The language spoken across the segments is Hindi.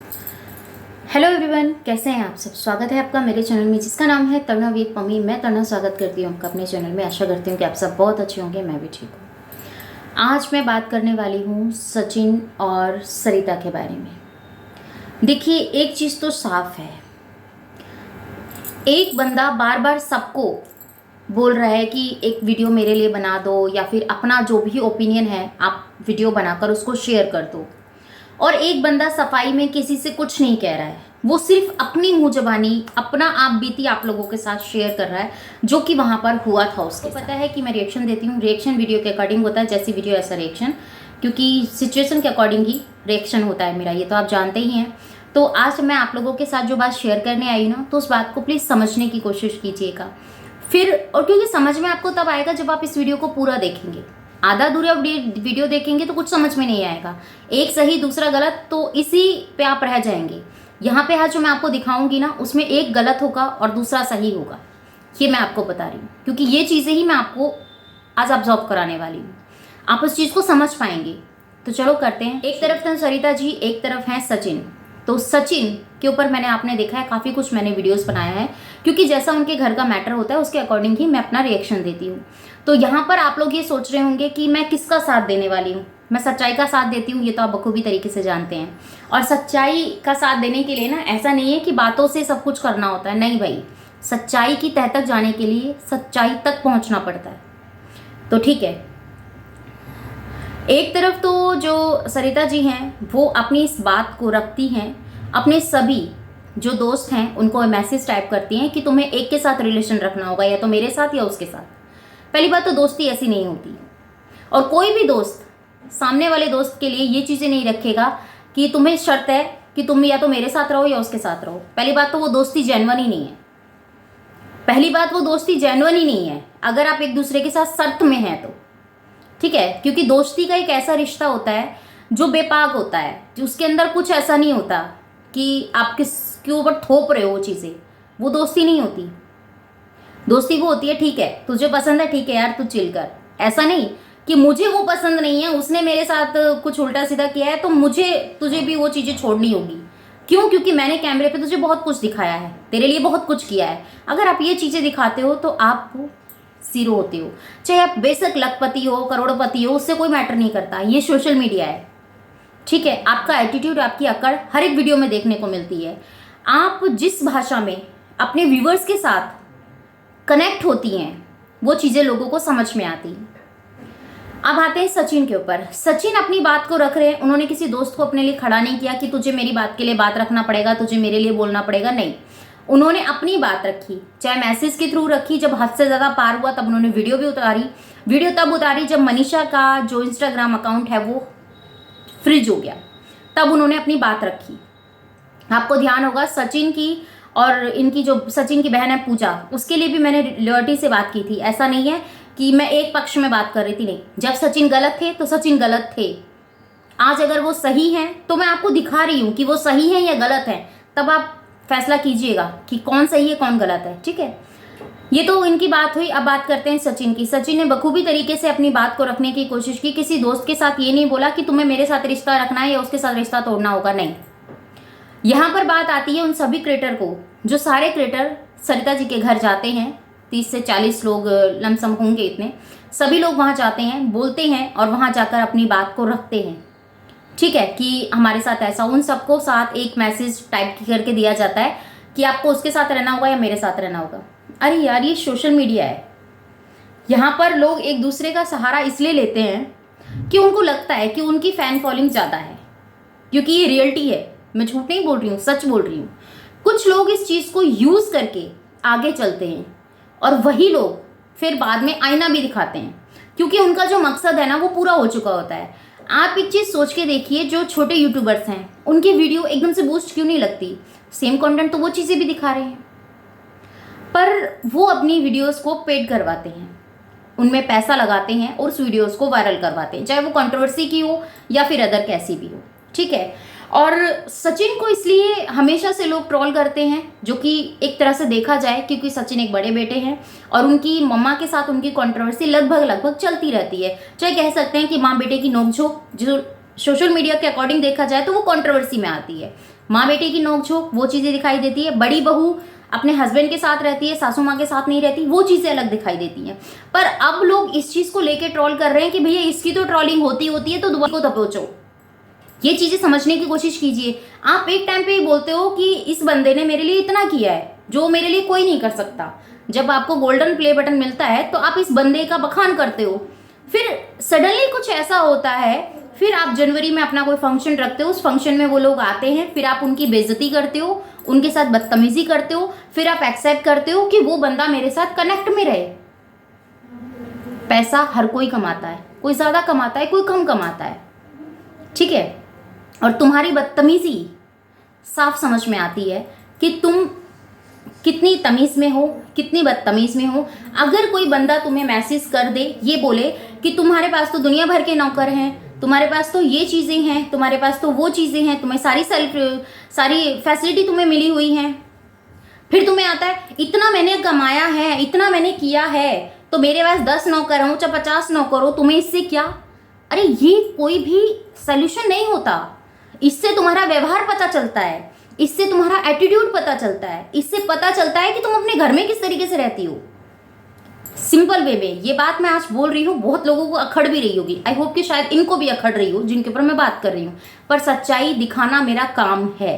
हेलो एवरीवन, कैसे हैं आप सब। स्वागत है आपका मेरे चैनल में जिसका नाम है तरुणा विद पम्मी। मैं तरुणा स्वागत करती हूँ आपका अपने चैनल में। आशा करती हूँ कि आप सब बहुत अच्छे होंगे, मैं भी ठीक हूँ। आज मैं बात करने वाली हूँ सचिन और सरिता के बारे में। देखिए, एक चीज़ तो साफ है, एक बंदा बार बार सबको बोल रहा है कि एक वीडियो मेरे लिए बना दो, या फिर अपना जो भी ओपिनियन है आप वीडियो बनाकर उसको शेयर कर दो। और एक बंदा सफाई में किसी से कुछ नहीं कह रहा है, वो सिर्फ अपनी मुंह जबानी अपना आप बीती आप लोगों के साथ शेयर कर रहा है, जो कि वहां पर हुआ था उसको। पता है कि मैं रिएक्शन देती हूँ, रिएक्शन वीडियो के अकॉर्डिंग होता है, जैसी वीडियो ऐसा रिएक्शन, क्योंकि सिचुएशन के अकॉर्डिंग ही रिएक्शन होता है मेरा, ये तो आप जानते ही हैं। तो आज मैं आप लोगों के साथ जो बात शेयर करने आई ना, तो उस बात को प्लीज़ समझने की कोशिश कीजिएगा फिर। और क्योंकि समझ में आपको तब आएगा जब आप इस वीडियो को पूरा देखेंगे। आधा अधूरा वीडियो देखेंगे तो कुछ समझ में नहीं आएगा, एक सही दूसरा गलत, तो इसी पे आप रह जाएंगे। यहाँ पे आज जो मैं आपको दिखाऊंगी ना, उसमें एक गलत होगा और दूसरा सही होगा, ये मैं आपको बता रही हूँ, क्योंकि ये चीज़ें ही मैं आपको आज ऑब्जर्व कराने वाली हूँ, आप उस चीज़ को समझ पाएंगे। तो चलो करते हैं। एक तरफ तो सरिता जी, एक तरफ है सचिन। तो सचिन के ऊपर आपने देखा है काफ़ी कुछ मैंने वीडियोस बनाया है, क्योंकि जैसा उनके घर का मैटर होता है उसके अकॉर्डिंग ही मैं अपना रिएक्शन देती हूँ। तो यहाँ पर आप लोग ये सोच रहे होंगे कि मैं किसका साथ देने वाली हूँ। मैं सच्चाई का साथ देती हूँ, ये तो आप बखूबी तरीके से जानते हैं। और सच्चाई का साथ देने के लिए ना, ऐसा नहीं है कि बातों से सब कुछ करना होता है, नहीं भाई। सच्चाई की तह तक जाने के लिए सच्चाई तक पहुँचना पड़ता है। तो ठीक है, एक तरफ तो जो सरिता जी हैं वो अपनी इस बात को रखती हैं, अपने सभी जो दोस्त हैं उनको मैसेज टाइप करती हैं कि तुम्हें एक के साथ रिलेशन रखना होगा, या तो मेरे साथ या उसके साथ। पहली बात तो दोस्ती ऐसी नहीं होती, और कोई भी दोस्त सामने वाले दोस्त के लिए ये चीज़ें नहीं रखेगा कि तुम्हें शर्त है कि तुम या तो मेरे साथ रहो या उसके साथ रहो। पहली बात तो वो दोस्ती जेन्युइन ही नहीं है। पहली बात, वो दोस्ती जेन्युइन ही नहीं है अगर आप एक दूसरे के साथ शर्त में हैं तो, ठीक है। क्योंकि दोस्ती का एक ऐसा रिश्ता होता है जो बेपाक होता है, उसके अंदर कुछ ऐसा नहीं होता कि आप किसके ऊपर थोप रहे हो वो चीज़ें, वो दोस्ती नहीं होती। दोस्ती वो होती है, ठीक है तुझे पसंद है, ठीक है यार तू चिल कर। ऐसा नहीं कि मुझे वो पसंद नहीं है, उसने मेरे साथ कुछ उल्टा सीधा किया है तो मुझे तुझे भी वो चीज़ें छोड़नी होगी। क्यों? क्योंकि मैंने कैमरे पे तुझे बहुत कुछ दिखाया है, तेरे लिए बहुत कुछ किया है। अगर आप ये चीज़ें दिखाते हो तो आप जीरो होते हो। चाहे आप बेशक लखपति हो, करोड़पति हो, उससे कोई मैटर नहीं करता। ये सोशल मीडिया है, ठीक है। आपका एटीट्यूड, आपकी अकड़ हर एक वीडियो में देखने को मिलती है। आप जिस भाषा में अपने व्यूवर्स के साथ कनेक्ट होती हैं वो चीज़ें लोगों को समझ में आती हैं। अब आते हैं सचिन के ऊपर। सचिन अपनी बात को रख रहे हैं, उन्होंने किसी दोस्त को अपने लिए खड़ा नहीं किया कि तुझे मेरी बात के लिए बात रखना पड़ेगा, तुझे मेरे लिए बोलना पड़ेगा, नहीं। उन्होंने अपनी बात रखी, चाहे मैसेज के थ्रू रखी। जब हद से ज़्यादा पार हुआ तब उन्होंने वीडियो भी उतारी। वीडियो तब उतारी जब मनीषा का जो इंस्टाग्राम अकाउंट है वो फ्रीज हो गया, तब उन्होंने अपनी बात रखी। आपको ध्यान होगा सचिन की और इनकी जो सचिन की बहन है पूजा, उसके लिए भी मैंने लॉयल्टी से बात की थी। ऐसा नहीं है कि मैं एक पक्ष में बात कर रही थी, नहीं। जब सचिन गलत थे तो सचिन गलत थे। आज अगर वो सही हैं तो मैं आपको दिखा रही हूँ कि वो सही हैं या गलत हैं, तब आप फैसला कीजिएगा कि कौन सही है कौन गलत है, ठीक है। ये तो इनकी बात हुई। अब बात करते हैं सचिन की। सचिन ने बखूबी तरीके से अपनी बात को रखने की कोशिश की। किसी दोस्त के साथ ये नहीं बोला कि तुम्हें मेरे साथ रिश्ता रखना है या उसके साथ रिश्ता तोड़ना होगा, नहीं। यहाँ पर बात आती है उन सभी क्रिएटर को, जो सारे क्रिएटर सरिता जी के घर जाते हैं। 30 से 40 लोग लमसम होंगे, इतने सभी लोग वहाँ जाते हैं, बोलते हैं और वहाँ जाकर अपनी बात को रखते हैं, ठीक है, कि हमारे साथ ऐसा। उन सबको साथ एक मैसेज टाइप करके दिया जाता है कि आपको उसके साथ रहना होगा या मेरे साथ रहना होगा। अरे यार, ये सोशल मीडिया है। यहाँ पर लोग एक दूसरे का सहारा इसलिए लेते हैं कि उनको लगता है कि उनकी फैन फॉलोइंग ज़्यादा है, क्योंकि ये रियलिटी है। मैं झूठ नहीं बोल रही हूँ, सच बोल रही हूँ। कुछ लोग इस चीज़ को यूज़ करके आगे चलते हैं और वही लोग फिर बाद में आईना भी दिखाते हैं, क्योंकि उनका जो मकसद है ना वो पूरा हो चुका होता है। आप एक चीज़ सोच के देखिए, जो छोटे यूट्यूबर्स हैं उनकी वीडियो एकदम से बूस्ट क्यों नहीं लगती? सेम कंटेंट तो वो चीज़ें भी दिखा रहे हैं, पर वो अपनी वीडियोस को पेड करवाते हैं, उनमें पैसा लगाते हैं और उस वीडियोस को वायरल करवाते हैं, चाहे वो कंट्रोवर्सी की हो या फिर अदर कैसी भी हो, ठीक है। और सचिन को इसलिए हमेशा से लोग ट्रोल करते हैं, जो कि एक तरह से देखा जाए क्योंकि सचिन एक बड़े बेटे हैं और उनकी मम्मा के साथ उनकी कंट्रोवर्सी लगभग चलती रहती है। चाहे कह सकते हैं कि माँ बेटे की नोकझोंक जो सोशल मीडिया के अकॉर्डिंग देखा जाए तो वो कंट्रोवर्सी में आती है। माँ बेटे की नोकझोंक, वो चीज़ें दिखाई देती है। बड़ी बहू अपने हस्बैंड के साथ रहती है, सासू माँ के साथ नहीं रहती, वो चीज़ें अलग दिखाई देती हैं। पर अब लोग इस चीज़ को लेके ट्रोल कर रहे हैं कि भैया इसकी तो ट्रोलिंग होती है तो दोबारा को दबोचो। ये चीज़ें समझने की कोशिश कीजिए। आप एक टाइम पे ही बोलते हो कि इस बंदे ने मेरे लिए इतना किया है जो मेरे लिए कोई नहीं कर सकता। जब आपको गोल्डन प्ले बटन मिलता है तो आप इस बंदे का बखान करते हो, फिर सडनली कुछ ऐसा होता है, फिर आप जनवरी में अपना कोई फंक्शन रखते हो, उस फंक्शन में वो लोग आते हैं, फिर आप उनकी बेइज्जती करते हो, उनके साथ बदतमीजी करते हो, फिर आप एक्सेप्ट करते हो कि वो बंदा मेरे साथ कनेक्ट में रहे। पैसा हर कोई कमाता है, कोई ज़्यादा कमाता है, कोई कम कमाता है, ठीक है। और तुम्हारी बदतमीजी साफ समझ में आती है कि तुम कितनी तमीज़ में हो, कितनी बदतमीज़ में हो। अगर कोई बंदा तुम्हें मैसेज कर दे, ये बोले कि तुम्हारे पास तो दुनिया भर के नौकर हैं, तुम्हारे पास तो ये चीज़ें हैं, तुम्हारे पास तो वो चीज़ें हैं, तुम्हें सारी फैसिलिटी तुम्हें मिली हुई हैं, फिर तुम्हें आता है इतना मैंने कमाया है, इतना मैंने किया है, तो मेरे पास 10 नौकर हो चाहे 50 नौकर हो, तुम्हें इससे क्या। अरे ये कोई भी सल्यूशन नहीं होता। इससे तुम्हारा व्यवहार पता चलता है, इससे तुम्हारा एटीट्यूड पता चलता है, इससे पता चलता है कि तुम अपने घर में किस तरीके से रहती हो। सिंपल वे में ये बात मैं आज बोल रही हूँ, बहुत लोगों को अखड़ भी रही होगी। आई होप कि शायद इनको भी अखड़ रही हो जिनके ऊपर मैं बात कर रही हूँ, पर सच्चाई दिखाना मेरा काम है,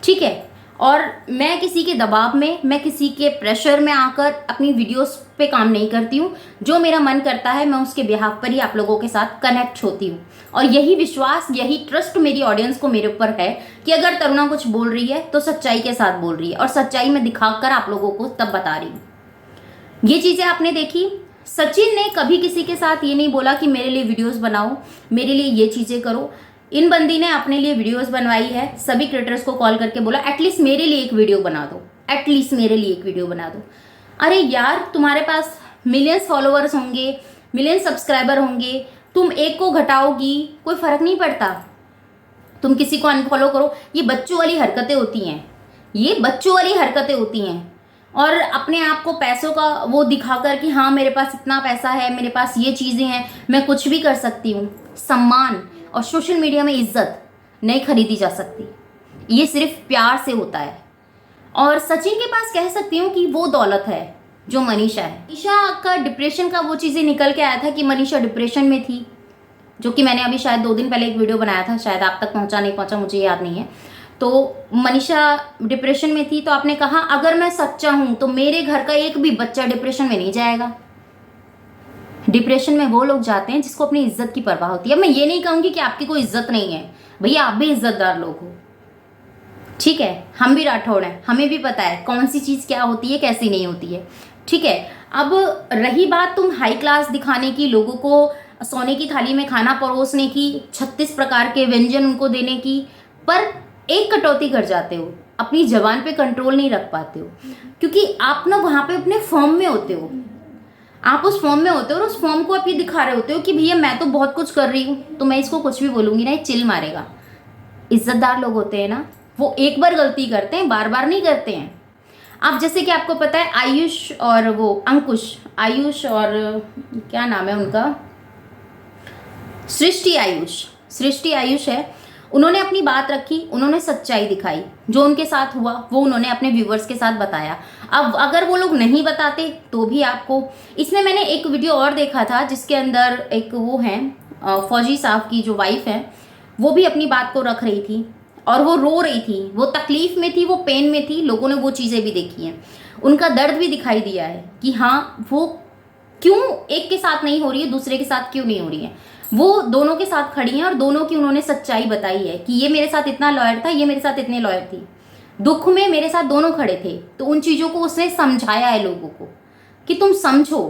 ठीक है। और मैं किसी के दबाव में, मैं किसी के प्रेशर में आकर अपनी वीडियोस पे काम नहीं करती हूँ। जो मेरा मन करता है मैं उसके बिहाफ पर ही आप लोगों के साथ कनेक्ट होती हूँ। और यही विश्वास, यही ट्रस्ट मेरी ऑडियंस को मेरे ऊपर है कि अगर तरुणा कुछ बोल रही है तो सच्चाई के साथ बोल रही है, और सच्चाई में दिखाकर आप लोगों को तब बता रही हूँ। ये चीज़ें आपने देखी। सचिन ने कभी किसी के साथ ये नहीं बोला कि मेरे लिए वीडियोस बनाओ, मेरे लिए ये चीज़ें करो। इन बंदी ने अपने लिए वीडियोस बनवाई है, सभी क्रिएटर्स को कॉल करके बोला एटलीस्ट मेरे लिए एक वीडियो बना दो, एटलीस्ट मेरे लिए एक वीडियो बना दो। अरे यार, तुम्हारे पास मिलियंस फॉलोअर्स होंगे, मिलियन सब्सक्राइबर होंगे, तुम एक को घटाओगी कोई फर्क नहीं पड़ता, तुम किसी को अनफॉलो करो। ये बच्चों वाली हरकतें होती हैं, ये बच्चों वाली हरकतें होती हैं। और अपने आप को पैसों का वो दिखाकर कि हाँ मेरे पास इतना पैसा है, मेरे पास ये चीज़ें हैं, मैं कुछ भी कर सकती हूँ। सम्मान और सोशल मीडिया में इज्जत नहीं खरीदी जा सकती, ये सिर्फ प्यार से होता है। और सचिन के पास कह सकती हूँ कि वो दौलत है जो मनीषा है। मनीषा का डिप्रेशन का वो चीज़ें निकल के आया था कि मनीषा डिप्रेशन में थी, जो कि मैंने अभी शायद 2 दिन पहले एक वीडियो बनाया था, शायद आप तक पहुँचा नहीं पहुँचा मुझे याद नहीं है। तो मनीषा डिप्रेशन में थी, तो आपने कहा अगर मैं सच्चा हूँ तो मेरे घर का एक भी बच्चा डिप्रेशन में नहीं जाएगा। डिप्रेशन में वो लोग जाते हैं जिसको अपनी इज्जत की परवाह होती है। मैं ये नहीं कहूँगी कि आपकी कोई इज्जत नहीं है, भैया आप भी इज्जतदार लोग हो, ठीक है। हम भी राठौड़ हैं, हमें भी पता है कौन सी चीज़ क्या होती है, कैसी नहीं होती है, ठीक है। अब रही बात तुम हाई क्लास दिखाने की, लोगों को सोने की थाली में खाना परोसने की, 36 प्रकार के व्यंजन उनको देने की, पर एक कटौती कर जाते हो, अपनी जबान पे कंट्रोल नहीं रख पाते हो, क्योंकि आप ना वहाँ पे अपने फॉर्म में होते हो, आप उस फॉर्म में होते हो और उस फॉर्म को आप ये दिखा रहे होते हो कि भैया मैं तो बहुत कुछ कर रही हूँ, तो मैं इसको कुछ भी बोलूँगी ना, ये चिल मारेगा। इज्जतदार लोग होते हैं ना, वो एक बार गलती करते हैं, बार बार नहीं करते हैं। अब जैसे कि आपको पता है आयुष और वो अंकुश, आयुष और क्या नाम है उनका, सृष्टि आयुष है, उन्होंने अपनी बात रखी, उन्होंने सच्चाई दिखाई, जो उनके साथ हुआ वो उन्होंने अपने व्यूवर्स के साथ बताया। अब अगर वो लोग नहीं बताते तो भी आपको, इसमें मैंने एक वीडियो और देखा था जिसके अंदर एक वो हैं फौजी साहब की जो वाइफ है, वो भी अपनी बात को रख रही थी और वो रो रही थी, वो तकलीफ में थी, वो पेन में थी। लोगों ने वो चीज़ें भी देखी हैं, उनका दर्द भी दिखाई दिया है कि हाँ वो क्यों एक के साथ नहीं हो रही है, दूसरे के साथ क्यों नहीं हो रही है। वो दोनों के साथ खड़ी हैं और दोनों की उन्होंने सच्चाई बताई है कि ये मेरे साथ इतना लॉयल था, ये मेरे साथ इतने लॉयल थी, दुख में मेरे साथ दोनों खड़े थे। तो उन चीज़ों को उसने समझाया है लोगों को कि तुम समझो।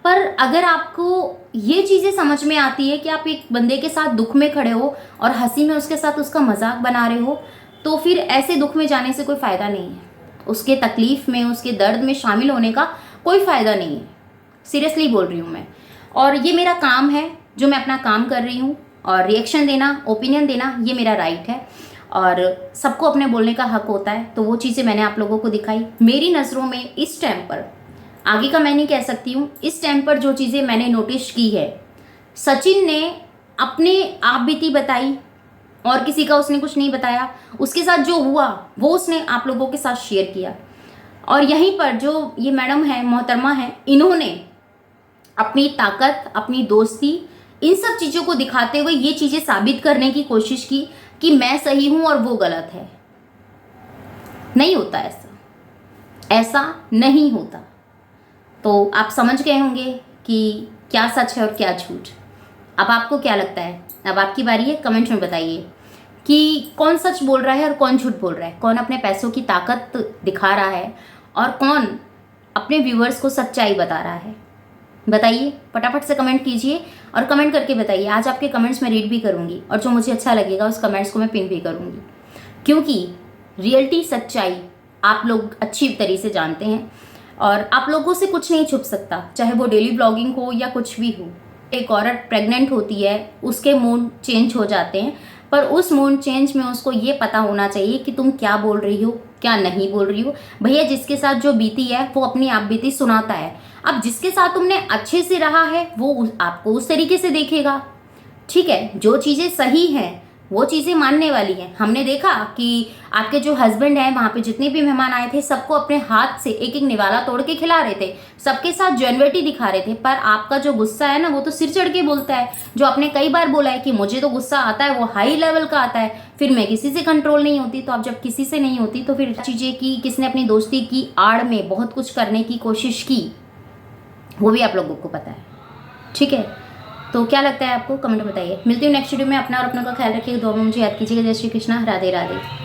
पर अगर आपको ये चीज़ें समझ में आती है कि आप एक बंदे के साथ दुख में खड़े हो और हंसी में उसके साथ उसका मजाक बना रहे हो, तो फिर ऐसे दुख में जाने से कोई फ़ायदा नहीं है, उसके तकलीफ़ में, उसके दर्द में शामिल होने का कोई फ़ायदा नहीं है। सीरियसली बोल रही हूँ मैं, और ये मेरा काम है जो मैं अपना काम कर रही हूँ, और रिएक्शन देना, ओपिनियन देना ये मेरा राइट है, और सबको अपने बोलने का हक होता है। तो वो चीज़ें मैंने आप लोगों को दिखाई। मेरी नज़रों में इस टाइम पर, आगे का मैं नहीं कह सकती हूँ, इस टाइम पर जो चीज़ें मैंने नोटिस की है, सचिन ने अपने आप बीती बताई, और किसी का उसने कुछ नहीं बताया, उसके साथ जो हुआ वो उसने आप लोगों के साथ शेयर किया। और यहीं पर जो ये मैडम है, मोहतरमा है, इन्होंने अपनी ताकत, अपनी दोस्ती, इन सब चीज़ों को दिखाते हुए ये चीज़ें साबित करने की कोशिश की कि मैं सही हूं और वो गलत है। नहीं होता ऐसा, ऐसा नहीं होता। तो आप समझ गए होंगे कि क्या सच है और क्या झूठ। अब आपको क्या लगता है? अब आपकी बारी है, कमेंट में बताइए कि कौन सच बोल रहा है और कौन झूठ बोल रहा है, कौन अपने पैसों की ताकत दिखा रहा है और कौन अपने व्यूअर्स को सच्चाई बता रहा है। बताइए, फटाफट से कमेंट कीजिए और कमेंट करके बताइए। आज आपके कमेंट्स मैं रीड भी करूंगी और जो मुझे अच्छा लगेगा उस कमेंट्स को मैं पिन भी करूंगी, क्योंकि रियलिटी, सच्चाई आप लोग अच्छी तरह से जानते हैं और आप लोगों से कुछ नहीं छुप सकता, चाहे वो डेली ब्लॉगिंग हो या कुछ भी हो। एक औरत प्रेग्नेंट होती है, उसके मूड चेंज हो जाते हैं, पर उस मूड चेंज में उसको ये पता होना चाहिए कि तुम क्या बोल रही हो, क्या नहीं बोल रही हो। भैया, जिसके साथ जो बीती है वो अपनी आप बीती सुनाता है। अब जिसके साथ तुमने अच्छे से रहा है वो आपको उस तरीके से देखेगा। ठीक है, जो चीज़ें सही हैं वो चीज़ें मानने वाली हैं। हमने देखा कि आपके जो हस्बैंड हैं, वहाँ पे जितने भी मेहमान आए थे सबको अपने हाथ से एक एक निवाला तोड़ के खिला रहे थे, सबके साथ जेन्युइनिटी दिखा रहे थे। पर आपका जो गुस्सा है ना, वो तो सिर चढ़ के बोलता है। जो आपने कई बार बोला है कि मुझे तो गुस्सा आता है, वो हाई लेवल का आता है, फिर मैं किसी से कंट्रोल नहीं होती। तो अब जब किसी से नहीं होती तो फिर चीज़ें की, किसने अपनी दोस्ती की आड़ में बहुत कुछ करने की कोशिश की, वो भी आप लोगों को पता है। ठीक है, तो क्या लगता है आपको, कमेंट बताइए। मिलती हूँ नेक्स्ट वीडियो में। अपना और अपनों का ख्याल रखिएगा, दुआ में मुझे याद कीजिएगा। जय श्री कृष्णा, राधे राधे।